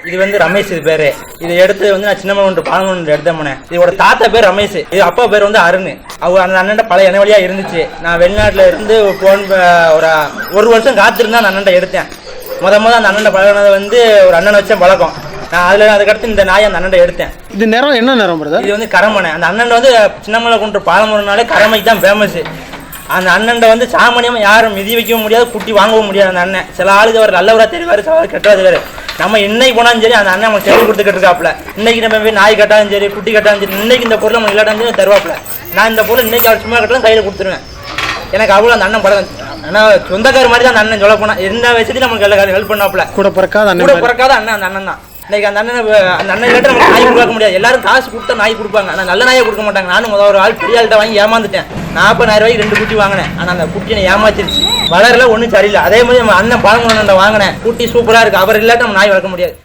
இது வந்து ரமேஷ் இது பேரு. இது எடுத்து வந்து நான் சின்ன ஒன்று பாலமொன்று எடுத்தேன். இதோட தாத்தா பேர் ரமேஷ், இது அப்பா பேர் வந்து அருண். அவங்க அந்த அண்ணன் பழைய இனவழியா இருந்துச்சு. நான் வெளிநாட்டுல இருந்து போன் ஒரு வருஷம் காத்திருந்தா அந்த அண்ணன் எடுத்தேன். முத அந்த அண்ணன் பழகினதை வந்து ஒரு அண்ணனை வச்சேன் பழக்கம். நான் அதுக்கடுத்து இந்த நாயை அந்த அண்ணன் எடுத்தேன். இது நேரம் என்ன நேரம்? இது வந்து கரமனை. அந்த அண்ணன் வந்து சின்னமலை கொண்டு பாலமுறைனாலே கரமைக்கு தான் ஃபேமஸ். அந்த அண்ணன் வந்து சாமானியமாக யாரும் மிதி வைக்கவும் முடியாது, குட்டி வாங்கவும் முடியாது. அந்த அண்ணன் சில ஆளுக்கு அவர் நல்லவராக தெரிவார், சில ஆள் கெட்டவராக தெரிவார். நம்ம இன்னைக்கு போனாலும் சரி அந்த அண்ணன் நம்ம தேடி கொடுத்துக்கிட்டு இருக்காப்புல. இன்னைக்கு நம்ம போய் நாய் கட்டாலும் சரி, குட்டி கட்டாலும் சரி, இன்னைக்கு இந்த பொருள் நம்ம இல்லாட்டாலும் சரி தருவாப்புல. நான் இந்த பொருள் இன்னைக்கு அவர் சும்மா கட்டலாம் கையில் கொடுத்துருவேன். எனக்கு அவ்வளோ அந்த அண்ணன் பழக்கம். ஆனால் சொந்தக்கார மாதிரி தான் அந்த அண்ணன் சொல்ல போனால் எந்த வயசுலையும் நமக்கு எல்லாம் ஹெல்ப் பண்ணாப்புல. கூட பிறக்காத அண்ணன் அந்த அண்ணன் தான். இன்னைக்கு அந்த அண்ணன் இல்லாட்ட நம்ம நாய் கொடுக்க முடியாது. எல்லாரும் காசு கொடுத்தா நாய் கொடுப்பாங்க, ஆனால் நல்ல நாயை கொடுக்க மாட்டாங்க. நானும் ஒரு ஆள் பெரிய ஆள்கிட்ட வாங்கி ஏமாந்துட்டேன். 40,000 ரூபாய்க்கு 2 குட்டி வாங்கினேன். ஆனால் அந்த குட்டியை ஏமாத்திருச்சு. வளரல ஒன்றும் சரியில்லை. அதே மாதிரி நம்ம அண்ணன் பாலமுறை வாங்கினேன், குட்டி சூப்பராக இருக்கு. அவர் இல்லாட்ட நம்ம நாய் வளர்க்க முடியாது.